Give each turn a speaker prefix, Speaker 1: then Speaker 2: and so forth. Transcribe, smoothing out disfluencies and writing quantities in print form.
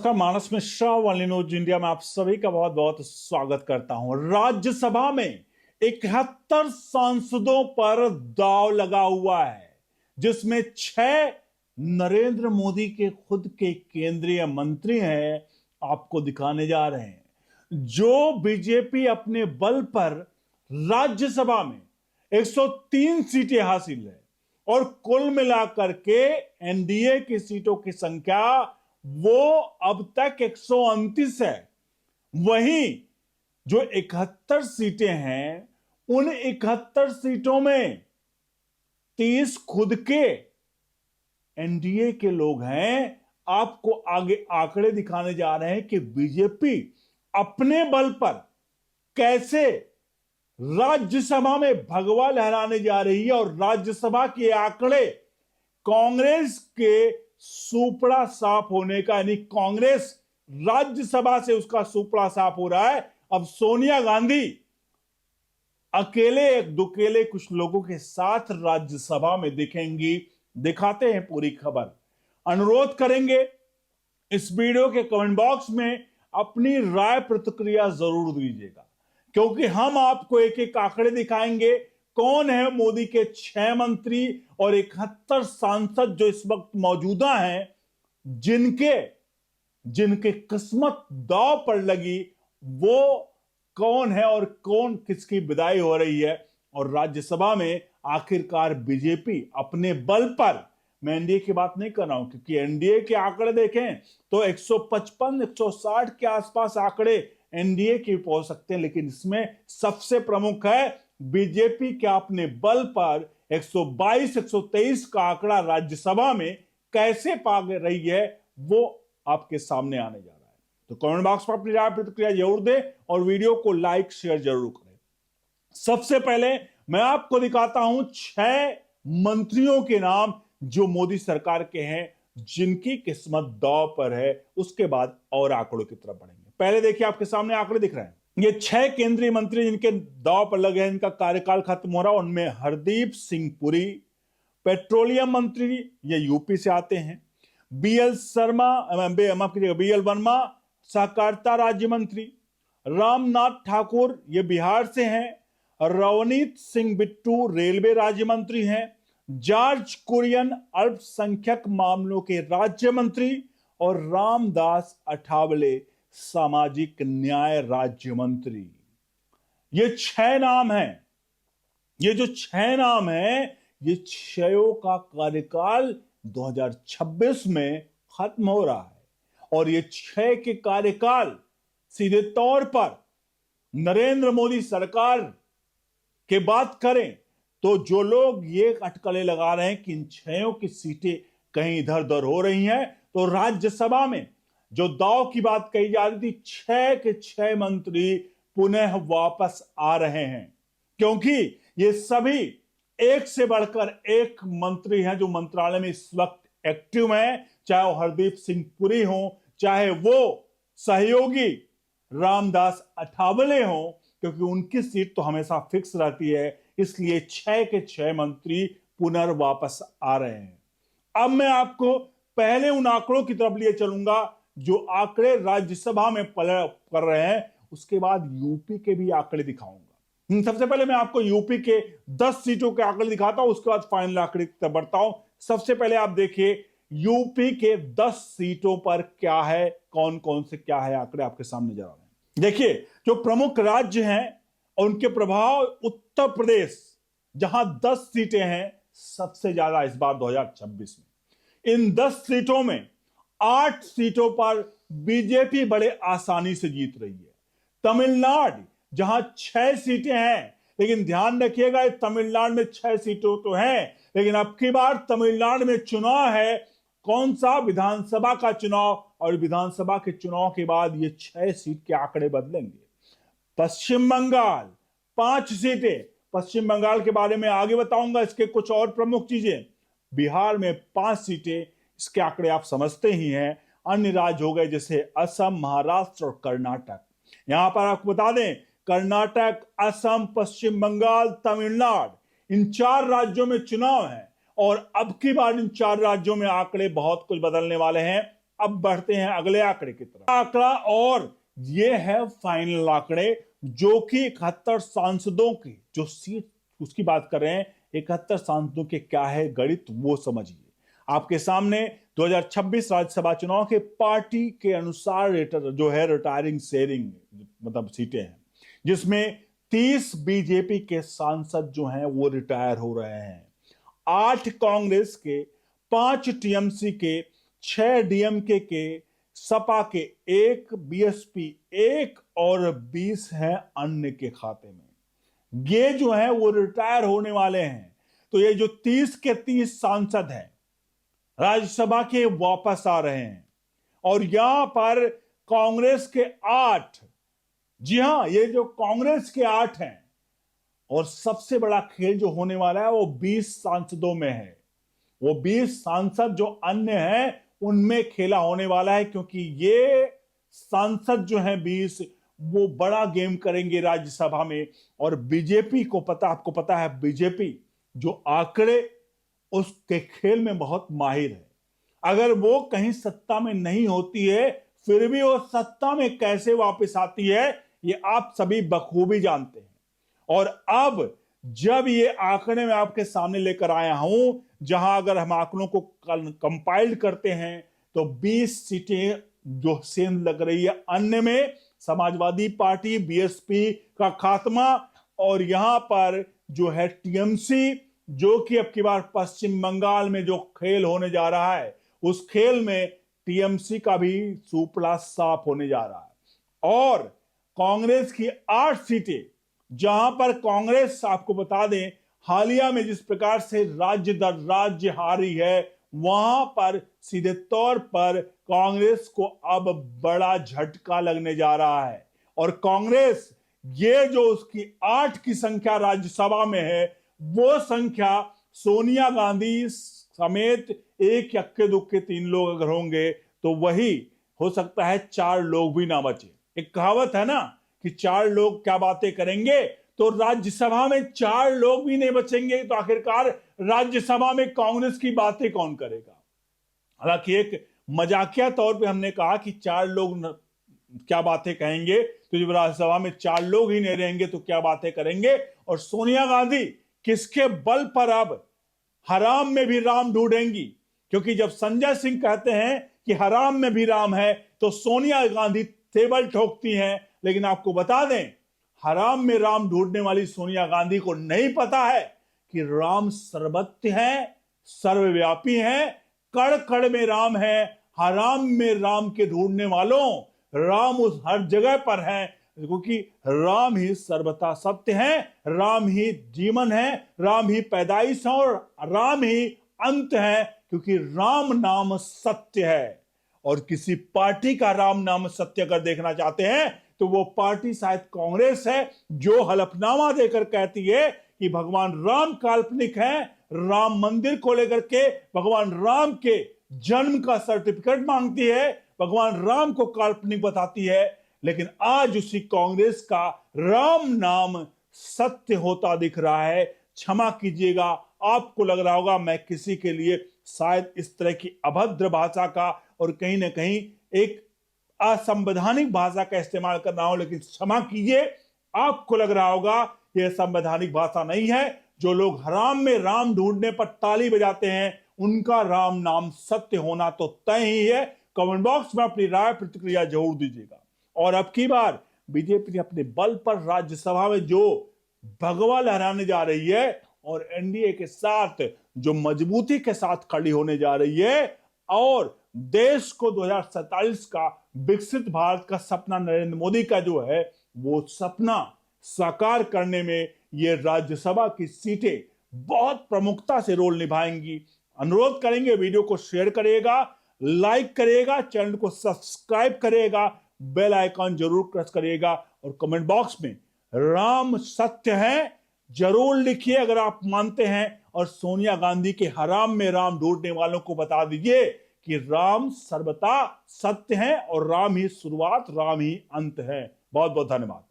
Speaker 1: नमस्कार, मानस मिश्रा वाली news India में आप सभी का बहुत बहुत स्वागत करता हूं। राज्यसभा में 71 सांसदों पर दांव लगा हुआ है, जिसमें 6 नरेंद्र मोदी के खुद के केंद्रीय मंत्री हैं। आपको दिखाने जा रहे हैं जो बीजेपी अपने बल पर राज्यसभा में 103 सीटें हासिल है और कुल मिलाकर के एनडीए की सीटों की संख्या वो अब तक 129 है। वहीं जो 71 सीटें हैं, उन 71 सीटों में 30 खुद के एनडीए के लोग हैं। आपको आगे आंकड़े दिखाने जा रहे हैं कि बीजेपी अपने बल पर कैसे राज्यसभा में भगवा लहराने जा रही है और राज्यसभा के आंकड़े कांग्रेस के सुपड़ा साफ होने का, यानी कांग्रेस राज्यसभा से उसका सुपड़ा साफ हो रहा है। अब सोनिया गांधी अकेले एक दुकेले कुछ लोगों के साथ राज्यसभा में दिखेंगी। दिखाते हैं पूरी खबर। अनुरोध करेंगे इस वीडियो के कमेंट बॉक्स में अपनी राय प्रतिक्रिया जरूर दीजिएगा, क्योंकि हम आपको एक एक आंकड़े दिखाएंगे। कौन है मोदी के 6 मंत्री और 71 सांसद जो इस वक्त मौजूदा हैं, जिनके किस्मत दांव पर लगी, वो कौन है और कौन किसकी विदाई हो रही है। और राज्यसभा में आखिरकार बीजेपी अपने बल पर, मैं एनडीए की बात नहीं कर रहा हूं, क्योंकि एनडीए के आंकड़े देखें तो 155 160 के आसपास आंकड़े एनडीए के पहुंच सकते हैं, लेकिन इसमें सबसे प्रमुख है बीजेपी के अपने बल पर 122 123 का आंकड़ा राज्यसभा में कैसे पा रही है, वो आपके सामने आने जा रहा है। तो कमेंट बॉक्स में अपनी राय प्रतिक्रिया जरूर दें और वीडियो को लाइक शेयर जरूर करें। सबसे पहले मैं आपको दिखाता हूं 6 मंत्रियों के नाम जो मोदी सरकार के हैं, जिनकी किस्मत दांव पर है। उसके बाद और आंकड़ों की तरफ बढ़ेंगे। पहले देखिए, आपके सामने आंकड़े दिख रहे हैं। ये 6 केंद्रीय मंत्री जिनके दांव पर लगे हैं, इनका कार्यकाल खत्म हो रहा है। उनमें हरदीप सिंह पुरी, पेट्रोलियम मंत्री, ये यूपी से आते हैं। बीएल वर्मा, सहकारिता राज्य मंत्री। रामनाथ ठाकुर, ये बिहार से हैं। रवनीत सिंह बिट्टू, रेलवे राज्य मंत्री हैं। जॉर्ज कुरियन, अल्पसंख्यक मामलों के राज्य मंत्री। और रामदास अठावले, सामाजिक न्याय राज्य मंत्री। ये 6 नाम हैं। ये जो 6 नाम हैं, ये 6 का कार्यकाल 2026 में खत्म हो रहा है। और ये 6 के कार्यकाल सीधे तौर पर नरेंद्र मोदी सरकार के बात करें तो जो लोग ये अटकलें लगा रहे हैं कि इन 6 की सीटें कहीं इधर उधर हो रही हैं, तो राज्यसभा में जो दांव की बात कही जा रही थी, 6 के 6 मंत्री पुनः वापस आ रहे हैं, क्योंकि ये सभी एक से बढ़कर एक मंत्री हैं जो मंत्रालय में इस वक्त एक्टिव हैं। चाहे वो हरदीप सिंह पुरी हो, चाहे वो सहयोगी रामदास अठावले हो, क्योंकि उनकी सीट तो हमेशा फिक्स रहती है। इसलिए 6 के 6 मंत्री पुनर्वापस आ रहे हैं। अब मैं आपको पहले उन आंकड़ों की तरफ लिए चलूंगा जो आंकड़े राज्यसभा में कर रहे हैं। उसके बाद यूपी के भी आंकड़े दिखाऊंगा। सबसे पहले मैं आपको यूपी के 10 सीटों के आंकड़े दिखाता हूं, उसके बाद फाइनल आंकड़े की तरफ बढ़ता हूं। सबसे पहले आप देखिए यूपी के 10 सीटों पर क्या है, कौन कौन से क्या है, आंकड़े आपके सामने जा रहे हैं। देखिए, जो प्रमुख राज्य हैं और उनके प्रभाव, उत्तर प्रदेश जहां 10 सीटें हैं, सबसे ज्यादा इस बार 2026 में। इन 10 सीटों में 8 सीटों पर बीजेपी बड़े आसानी से जीत रही है। तमिलनाडु जहां 6 सीटें हैं, लेकिन ध्यान रखिएगा तमिलनाडु में 6 सीटों तो हैं, लेकिन अब की बार तमिलनाडु में चुनाव है। कौन सा? विधानसभा का चुनाव। और विधानसभा के चुनाव के बाद ये 6 सीट के आंकड़े बदलेंगे। पश्चिम बंगाल 5 सीटें। पश्चिम बंगाल के बारे में आगे बताऊंगा, इसके कुछ और प्रमुख चीजें। बिहार में 5 सीटें, इसके आंकड़े आप समझते ही हैं। अन्य राज्य हो गए जैसे असम, महाराष्ट्र और कर्नाटक। यहां पर आपको बता दें, कर्नाटक, असम, पश्चिम बंगाल, तमिलनाडु, इन 4 राज्यों में चुनाव है और अब की बार इन 4 राज्यों में आंकड़े बहुत कुछ बदलने वाले हैं। अब बढ़ते हैं अगले आंकड़े की तरफ। आंकड़ा, और ये है फाइनल आंकड़े, जो कि 71 सांसदों की जो सीट उसकी बात कर रहे हैं। 71 सांसदों के क्या है गणित, वो समझिए। आपके सामने 2026 राज्यसभा चुनाव के पार्टी के अनुसार जो है रिटायरिंग शेयरिंग मतलब सीटें हैं, जिसमें 30 बीजेपी के सांसद जो हैं वो रिटायर हो रहे हैं। 8 कांग्रेस के, 5 टीएमसी के, 6 डीएमके के, सपा के 1, बीएसपी 1 और 20 हैं अन्य के खाते में। ये जो है वो रिटायर होने वाले हैं। तो ये जो 30 के 30 सांसद हैं राज्यसभा के वापस आ रहे हैं, और यहां पर कांग्रेस के 8, जी हां, ये जो कांग्रेस के 8 हैं, और सबसे बड़ा खेल जो होने वाला है वो 20 सांसदों में है। वो 20 सांसद जो अन्य हैं उनमें खेला होने वाला है, क्योंकि ये सांसद जो हैं 20 वो बड़ा गेम करेंगे राज्यसभा में। और बीजेपी को पता, आपको पता है बीजेपी जो आंकड़े उसके खेल में बहुत माहिर है। अगर वो कहीं सत्ता में नहीं होती है फिर भी वो सत्ता में कैसे वापस आती है ये आप सभी बखूबी जानते हैं। और अब जब ये आंकड़े में आपके सामने लेकर आया हूं, जहां अगर हम आंकड़ों को कंपाइल्ड करते हैं तो 20 सीटें जो सेंध लग रही है, अन्य में समाजवादी पार्टी बीएसपी का खात्मा, और यहां पर जो है टीएमसी, जो कि अब की बार पश्चिम बंगाल में जो खेल होने जा रहा है उस खेल में टीएमसी का भी सुपड़ा साफ होने जा रहा है। और कांग्रेस की 8 सीटें, जहां पर कांग्रेस आपको बता दें हालिया में जिस प्रकार से राज्य दर राज्य हारी है, वहां पर सीधे तौर पर कांग्रेस को अब बड़ा झटका लगने जा रहा है। और कांग्रेस ये जो उसकी 8 की संख्या राज्यसभा में है, वो संख्या सोनिया गांधी समेत एक यक्के दुक्के 3 लोग अगर होंगे तो वही हो सकता है 4 लोग भी ना बचे। एक कहावत है ना कि 4 लोग क्या बातें करेंगे, तो राज्यसभा में 4 लोग भी नहीं बचेंगे तो आखिरकार राज्यसभा में कांग्रेस की बातें कौन करेगा। हालांकि एक मजाकिया तौर पे हमने कहा कि 4 लोग क्या बातें कहेंगे, तो जब राज्यसभा में 4 लोग ही नहीं रहेंगे तो क्या बातें करेंगे। और सोनिया गांधी किसके बल पर अब हराम में भी राम ढूंढेंगी, क्योंकि जब संजय सिंह कहते हैं कि हराम में भी राम है तो सोनिया गांधी टेबल ठोकती हैं। लेकिन आपको बता दें, हराम में राम ढूंढने वाली सोनिया गांधी को नहीं पता है कि राम सर्वत्र है, सर्वव्यापी है, कण कण में राम है। हराम में राम के ढूंढने वालों, राम उस हर जगह पर है, क्योंकि राम ही सर्वथा सत्य है, राम ही जीवन है, राम ही पैदाइश है और राम ही अंत है, क्योंकि राम नाम सत्य है। और किसी पार्टी का राम नाम सत्य अगर देखना चाहते हैं तो वो पार्टी शायद कांग्रेस है, जो हलफनामा देकर कहती है कि भगवान राम काल्पनिक है, राम मंदिर को लेकर के भगवान राम के जन्म का सर्टिफिकेट मांगती है, भगवान राम को काल्पनिक बताती है। लेकिन आज उसी कांग्रेस का राम नाम सत्य होता दिख रहा है। क्षमा कीजिएगा, आपको लग रहा होगा मैं किसी के लिए शायद इस तरह की अभद्र भाषा का और कहीं ना कहीं एक असंवैधानिक भाषा का इस्तेमाल कर रहा हूं, लेकिन क्षमा कीजिए, आपको लग रहा होगा यह संवैधानिक भाषा नहीं है। जो लोग हराम में राम ढूंढने पर ताली बजाते हैं उनका राम नाम सत्य होना तो तय ही है। कमेंट बॉक्स में अपनी राय प्रतिक्रिया जरूर दीजिएगा। और अब की बार बीजेपी ने अपने बल पर राज्यसभा में जो भगवा लहराने जा रही है और एनडीए के साथ जो मजबूती के साथ खड़ी होने जा रही है, और देश को 2047 का विकसित भारत का सपना नरेंद्र मोदी का जो है वो सपना साकार करने में ये राज्यसभा की सीटें बहुत प्रमुखता से रोल निभाएंगी। अनुरोध करेंगे वीडियो को शेयर करिएगा, लाइक करिएगा, चैनल को सब्सक्राइब करिएगा, बेल आइकॉन जरूर प्रेस करिएगा और कमेंट बॉक्स में राम सत्य है जरूर लिखिए अगर आप मानते हैं। और सोनिया गांधी के हराम में राम ढूंढने वालों को बता दीजिए कि राम सर्वथा सत्य है और राम ही शुरुआत, राम ही अंत है। बहुत बहुत धन्यवाद।